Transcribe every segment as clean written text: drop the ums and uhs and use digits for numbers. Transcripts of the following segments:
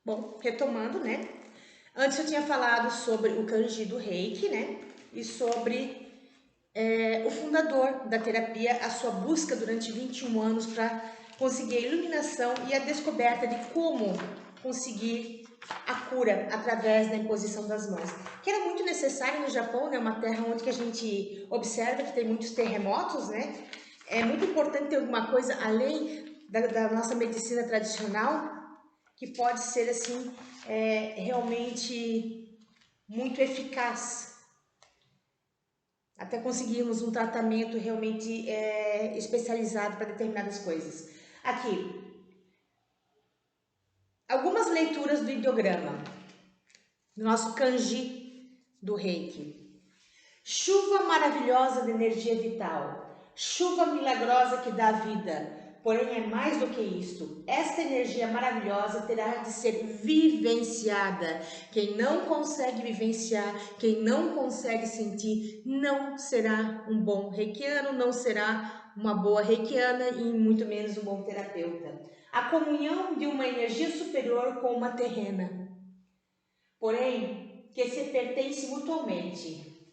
Bom, retomando, né? Antes eu tinha falado sobre o kanji do Reiki, né? E sobre o fundador da terapia, a sua busca durante 21 anos para conseguir a iluminação e a descoberta de como conseguir a cura através da imposição das mãos. Que era muito necessário no Japão, né? Uma terra onde que a gente observa que tem muitos terremotos, né? É muito importante ter alguma coisa além da nossa medicina tradicional que pode ser assim realmente muito eficaz, até conseguirmos um tratamento realmente especializado para determinadas coisas. Aqui, algumas leituras do ideograma, do nosso kanji do Reiki. Chuva maravilhosa de energia vital, chuva milagrosa que dá vida. Porém, é mais do que isto. Esta energia maravilhosa terá de ser vivenciada. Quem não consegue vivenciar, quem não consegue sentir, não será um bom reikiano, não será uma boa reikiana e muito menos um bom terapeuta. A comunhão de uma energia superior com uma terrena, porém, que se pertence mutuamente.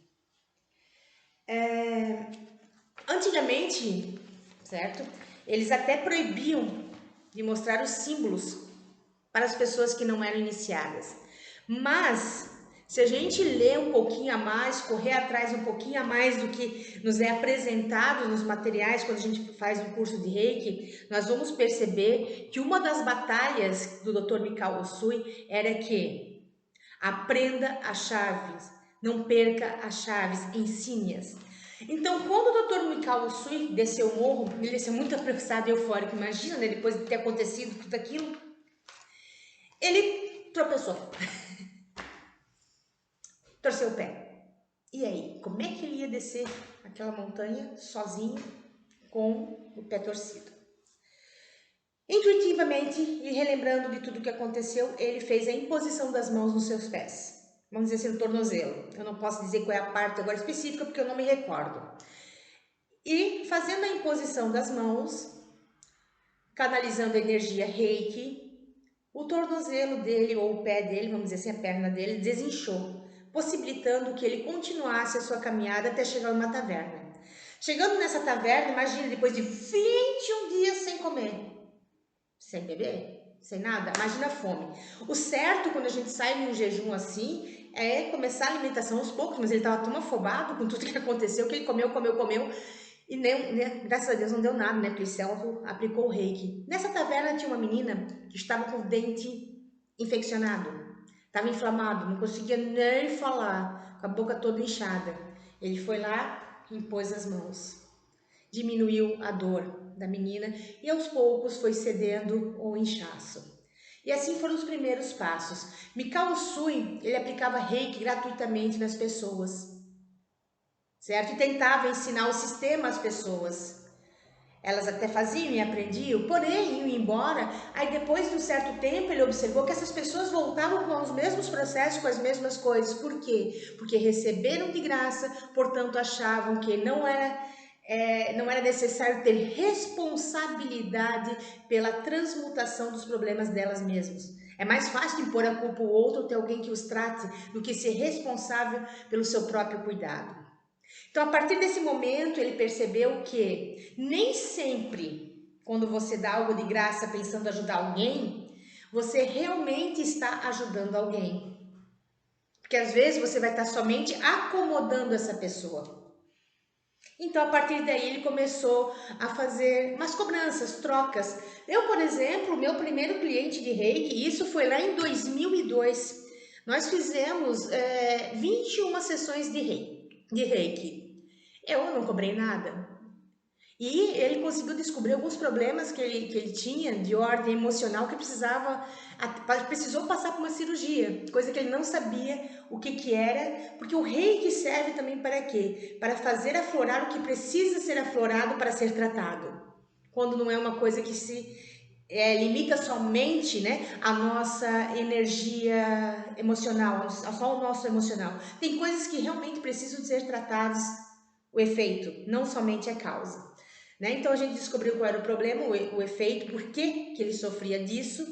Antigamente, certo? Eles até proibiam de mostrar os símbolos para as pessoas que não eram iniciadas. Mas, se a gente ler um pouquinho a mais, correr atrás um pouquinho a mais do que nos é apresentado nos materiais quando a gente faz um curso de Reiki, nós vamos perceber que uma das batalhas do Dr. Mikao Usui era que aprenda as chaves, não perca as chaves, ensine-as. Então, quando o Dr. Mikao Usui desceu o morro, ele desceu muito apressado e eufórico, imagina, né, depois de ter acontecido tudo aquilo, ele tropeçou, torceu o pé. E aí, como é que ele ia descer aquela montanha sozinho com o pé torcido? Intuitivamente e relembrando de tudo que aconteceu, ele fez a imposição das mãos nos seus pés. Vamos dizer assim, no tornozelo. Eu não posso dizer qual é a parte agora específica porque eu não me recordo. E fazendo a imposição das mãos, canalizando a energia Reiki, o tornozelo dele ou o pé dele, vamos dizer assim, a perna dele, desinchou, possibilitando que ele continuasse a sua caminhada até chegar a uma taverna. Chegando nessa taverna, imagina, depois de 21 dias sem comer, sem beber, sem nada, imagina a fome. O certo quando a gente sai num jejum assim é começar a alimentação aos poucos, mas ele estava tão afobado com tudo que aconteceu que ele comeu. E nem, né, graças a Deus não deu nada, né? Porque ele aplicou o reiki. Nessa taverna tinha uma menina que estava com o dente infeccionado, estava inflamado, não conseguia nem falar, com a boca toda inchada. Ele foi lá e impôs as mãos. Diminuiu a dor da menina e aos poucos foi cedendo o inchaço. E assim foram os primeiros passos. Mikao Usui, ele aplicava reiki gratuitamente nas pessoas, certo? E tentava ensinar o sistema às pessoas. Elas até faziam e aprendiam, porém iam embora. Aí depois de um certo tempo ele observou que essas pessoas voltavam com os mesmos processos, com as mesmas coisas. Por quê? Porque receberam de graça, portanto achavam que não era necessário ter responsabilidade pela transmutação dos problemas delas mesmas. É mais fácil impor a culpa ao outro ou ter alguém que os trate do que ser responsável pelo seu próprio cuidado. Então, a partir desse momento, ele percebeu que nem sempre, quando você dá algo de graça pensando ajudar alguém, você realmente está ajudando alguém. Porque às vezes você vai estar somente acomodando essa pessoa. Então, a partir daí, ele começou a fazer umas cobranças, trocas. Eu, por exemplo, meu primeiro cliente de Reiki, isso foi lá em 2002. Nós fizemos 21 sessões de Reiki. Eu não cobrei nada. E ele conseguiu descobrir alguns problemas que ele tinha de ordem emocional que precisou passar por uma cirurgia, coisa que ele não sabia o que era, porque o reiki serve também para quê? Para fazer aflorar o que precisa ser aflorado para ser tratado. Quando não é uma coisa que se limita somente, né, a nossa energia emocional, só o nosso emocional. Tem coisas que realmente precisam ser tratadas, o efeito, não somente a causa. Né? Então a gente descobriu qual era o problema, o efeito, por que ele sofria disso,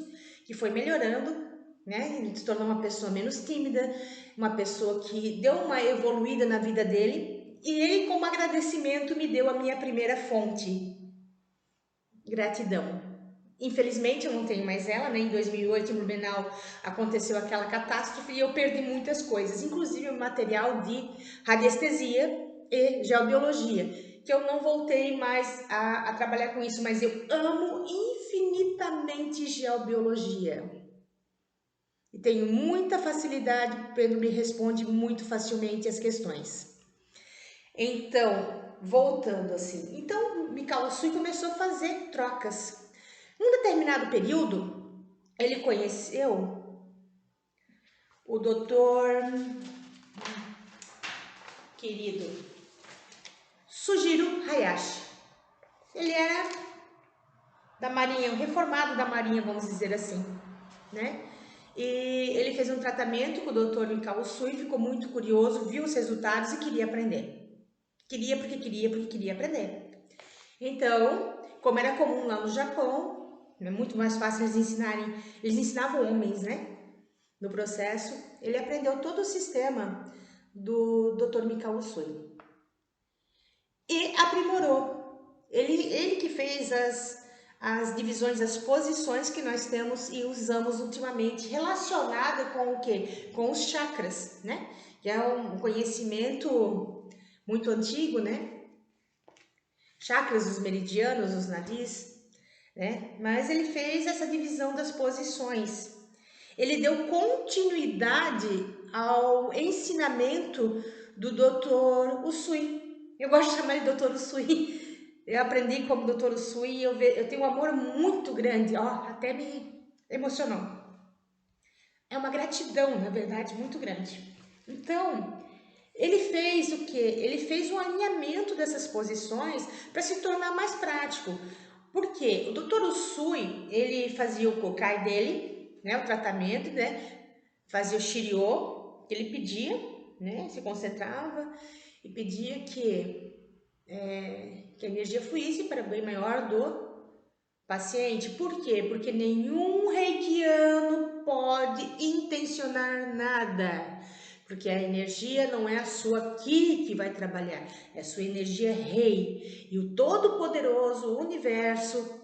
que foi melhorando. né? Ele se tornou uma pessoa menos tímida, uma pessoa que deu uma evoluída na vida dele, e ele, como agradecimento, me deu a minha primeira fonte. Gratidão. Infelizmente eu não tenho mais ela, né? Em 2008 em Blumenau aconteceu aquela catástrofe e eu perdi muitas coisas, inclusive o material de radiestesia e geobiologia, que eu não voltei mais a trabalhar com isso, mas eu amo infinitamente geobiologia. E tenho muita facilidade, Pedro me responde muito facilmente as questões. Então, voltando assim, então Mikao Usui começou a fazer trocas. Num determinado período, ele conheceu o doutor querido Sujiro Hayashi. Ele era da Marinha, um reformado da Marinha, vamos dizer assim, né? E ele fez um tratamento com o doutor Mikao Usui, ficou muito curioso, viu os resultados e queria aprender. Queria porque queria aprender. Então, como era comum lá no Japão, é muito mais fácil eles ensinavam homens, né? No processo, ele aprendeu todo o sistema do Dr. Mikao Usui e aprimorou. Ele que fez as divisões, as posições que nós temos e usamos ultimamente, relacionado com o quê? Com os chakras, né? Que é um conhecimento muito antigo, né? Chakras, os meridianos, os nadis, né? Mas ele fez essa divisão das posições. Ele deu continuidade ao ensinamento do Dr. Usui. Eu gosto de chamar ele Dr. Usui. Eu aprendi como Dr. Usui e eu tenho um amor muito grande, ó, até me emocionou. É uma gratidão, na verdade, muito grande. Então, ele fez o quê? Ele fez um alinhamento dessas posições para se tornar mais prático. Por quê? O Dr. Usui, ele fazia o Kokai dele, né, o tratamento, né, fazia o Shiryo, que ele pedia, né, se concentrava e pedia que a energia fluísse para o bem maior do paciente. Por quê? Porque nenhum reikiano pode intencionar nada. Porque a energia não é a sua ki que vai trabalhar, é a sua energia rei. E o Todo-Poderoso, o Universo,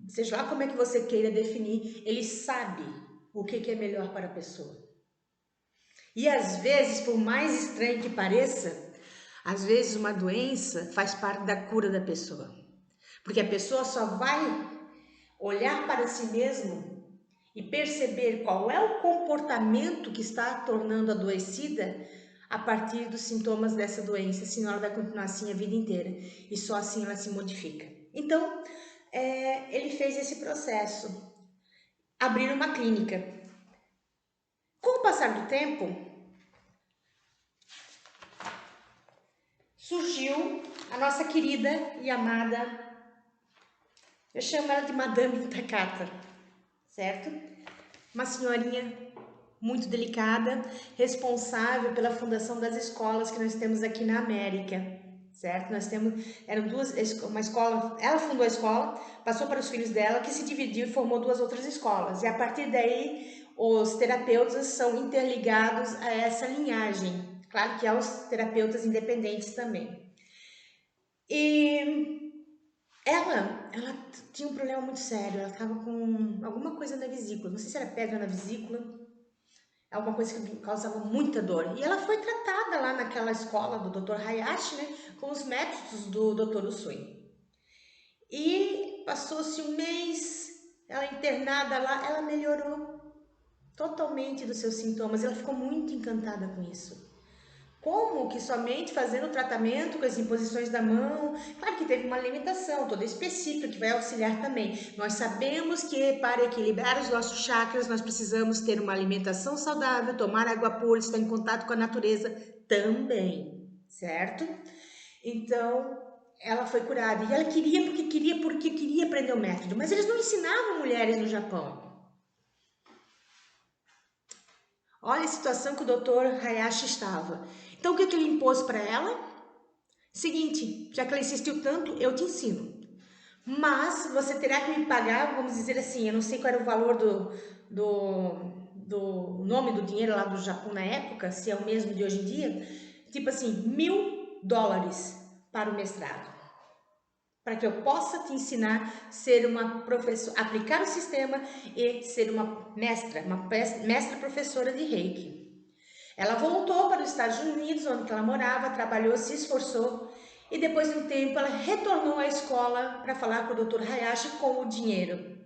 seja lá como é que você queira definir, ele sabe o que é melhor para a pessoa. E às vezes, por mais estranho que pareça, às vezes uma doença faz parte da cura da pessoa. Porque a pessoa só vai olhar para si mesmo e perceber qual é o comportamento que está a tornando adoecida a partir dos sintomas dessa doença, senão ela vai continuar assim a vida inteira e só assim ela se modifica. Então, ele fez esse processo, abrir uma clínica. Com o passar do tempo, surgiu a nossa querida e amada, eu chamo ela de Madame Takata, certo? Uma senhorinha muito delicada, responsável pela fundação das escolas que nós temos aqui na América, certo? Nós temos, uma escola, ela fundou a escola, passou para os filhos dela, que se dividiu e formou duas outras escolas. E a partir daí, os terapeutas são interligados a essa linhagem. Claro que há os terapeutas independentes também. E ela tinha um problema muito sério, ela estava com alguma coisa na vesícula, não sei se era pedra na vesícula, alguma coisa que causava muita dor. E ela foi tratada lá naquela escola do Dr. Hayashi, né, com os métodos do Dr. Usui. E passou-se um mês, ela internada lá, ela melhorou totalmente dos seus sintomas, ela ficou muito encantada com isso. Como que somente fazendo o tratamento com as imposições da mão, claro que teve uma limitação toda específica que vai auxiliar também. Nós sabemos que para equilibrar os nossos chakras nós precisamos ter uma alimentação saudável, tomar água pura, estar em contato com a natureza também, certo? Então, ela foi curada e ela porque queria aprender o método, mas eles não ensinavam mulheres no Japão. Olha a situação que o Dr. Hayashi estava. Então, o que ele impôs para ela? Seguinte, já que ela insistiu tanto, eu te ensino. Mas você terá que me pagar, vamos dizer assim, eu não sei qual era o valor do nome do dinheiro lá do Japão na época, se é o mesmo de hoje em dia, tipo assim, $1000 para o mestrado. Para que eu possa te ensinar a ser uma professora, aplicar o sistema e ser uma mestra professora de Reiki. Ela voltou para os Estados Unidos, onde ela morava, trabalhou, se esforçou e depois de um tempo ela retornou à escola para falar com o Dr. Hayashi com o dinheiro.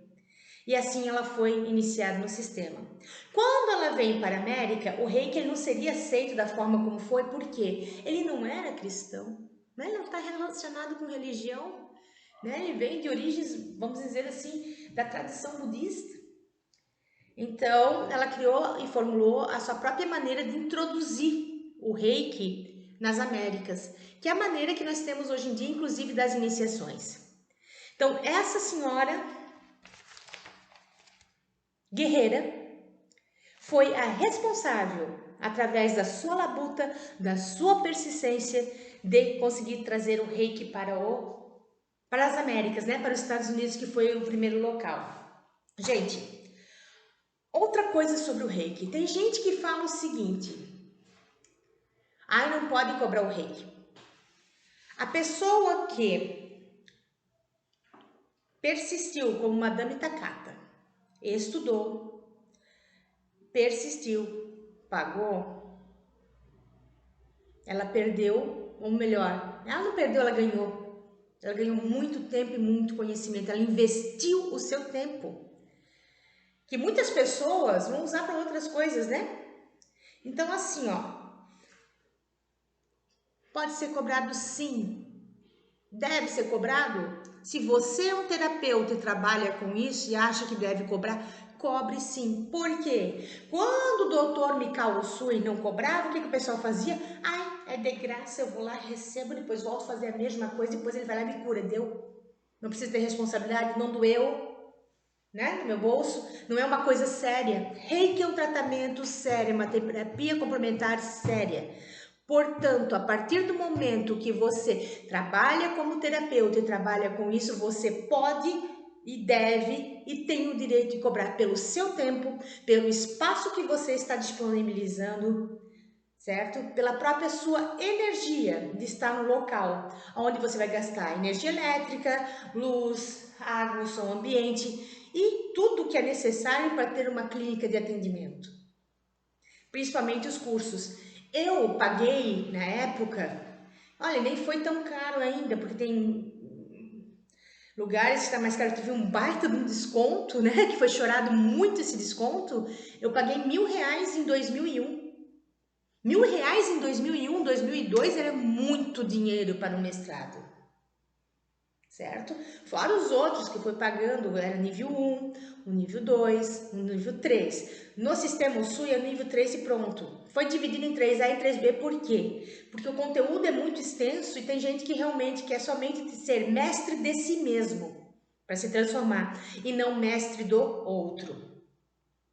E assim ela foi iniciada no sistema. Quando ela veio para a América, o Reiki não seria aceito da forma como foi, porque ele não era cristão, né? Ele não está relacionado com religião, né? Ele vem de origens, vamos dizer assim, da tradição budista. Então, ela criou e formulou a sua própria maneira de introduzir o Reiki nas Américas, que é a maneira que nós temos hoje em dia, inclusive das iniciações. Então, essa senhora guerreira foi a responsável, através da sua labuta, da sua persistência, de conseguir trazer o Reiki para as Américas, né? Para os Estados Unidos, que foi o primeiro local. Gente, outra coisa sobre o Reiki. Tem gente que fala o seguinte: ai, não pode cobrar o Reiki. A pessoa que persistiu, como Madame Takata, estudou, persistiu, pagou, ela perdeu, ou melhor, ela não perdeu, ela ganhou. Ela ganhou muito tempo e muito conhecimento. Ela investiu o seu tempo, que muitas pessoas vão usar para outras coisas, né? Então, assim, ó, pode ser cobrado sim, deve ser cobrado. Se você é um terapeuta e trabalha com isso e acha que deve cobrar, cobre sim. Por quê? Quando o doutor Mikao Usui não cobrava, o que o pessoal fazia? Ai, é de graça, eu vou lá, recebo, depois volto a fazer a mesma coisa, depois ele vai lá e me cura, deu? Não precisa ter responsabilidade, não doeu, né, no meu bolso, não é uma coisa séria. Reiki é um tratamento sério, uma terapia complementar séria. Portanto, a partir do momento que você trabalha como terapeuta e trabalha com isso, você pode e deve e tem o direito de cobrar pelo seu tempo, pelo espaço que você está disponibilizando, certo? Pela própria sua energia de estar no local, onde você vai gastar energia elétrica, luz, água, som ambiente e tudo que é necessário para ter uma clínica de atendimento. Principalmente os cursos. Eu paguei na época, olha, nem foi tão caro ainda, porque tem lugares que está mais caro. Tive um baita de um desconto, né? Que foi chorado muito esse desconto. Eu paguei R$1.000 em 2001. R$1.000 em 2001, 2002 era muito dinheiro para um mestrado, certo? Fora os outros que foi pagando, era nível 1, o nível 2, o nível 3. No sistema Usui é nível 3 e pronto. Foi dividido em 3A e 3B, por quê? Porque o conteúdo é muito extenso e tem gente que realmente quer somente ser mestre de si mesmo, para se transformar, e não mestre do outro,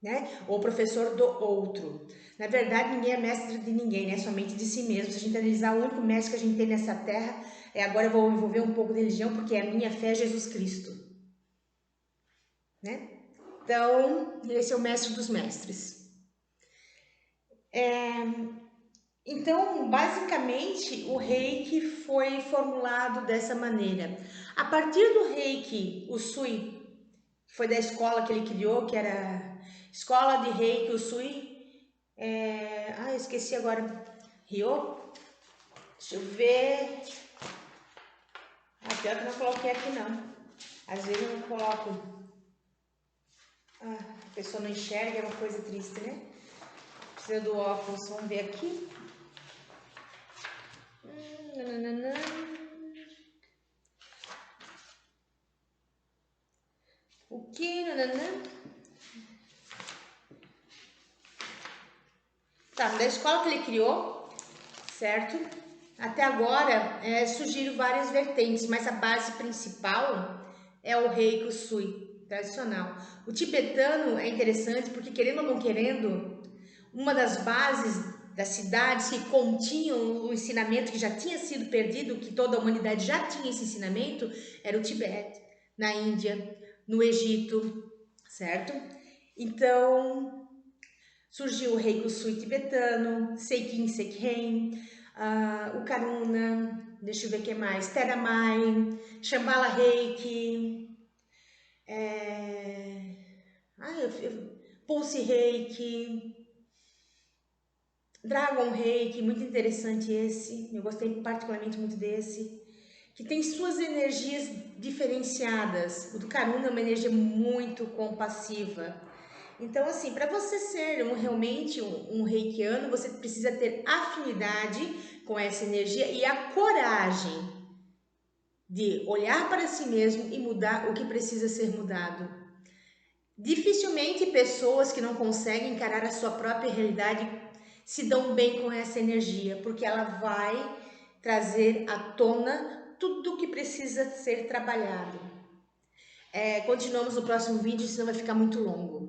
né? Ou professor do outro. Na verdade, ninguém é mestre de ninguém, né? Somente de si mesmo. Se a gente analisar, o único mestre que a gente tem nessa terra agora eu vou envolver um pouco de religião, porque a minha fé é Jesus Cristo, né? Então, esse é o mestre dos mestres. Então, basicamente, o Reiki foi formulado dessa maneira. A partir do Reiki, o Usui, que foi da escola que ele criou, que era Escola de Reiki Usui, eu esqueci agora, Ryo? Deixa eu ver. Pior que eu não coloquei aqui não. Às vezes eu não coloco. A pessoa não enxerga, é uma coisa triste, né? Precisa do óculos, vamos ver aqui. O que? Tá, da escola que ele criou, certo? Até agora surgiram várias vertentes, mas a base principal é o Reiki Usui, tradicional. O tibetano é interessante porque, querendo ou não querendo, uma das bases das cidades que continham o ensinamento que já tinha sido perdido, que toda a humanidade já tinha esse ensinamento, era o Tibete, na Índia, no Egito, certo? Então, Surgiu o Reiki Usui tibetano, Seikin Sekhen, o Karuna, deixa eu ver o que mais, Teramai, Shambhala Reiki, Pulse Reiki, Dragon Reiki, muito interessante esse, eu gostei particularmente muito desse, que tem suas energias diferenciadas. O do Karuna é uma energia muito compassiva. Então, assim, para você ser realmente um reikiano, você precisa ter afinidade com essa energia e a coragem de olhar para si mesmo e mudar o que precisa ser mudado. Dificilmente pessoas que não conseguem encarar a sua própria realidade se dão bem com essa energia, porque ela vai trazer à tona tudo o que precisa ser trabalhado. Continuamos no próximo vídeo, senão vai ficar muito longo.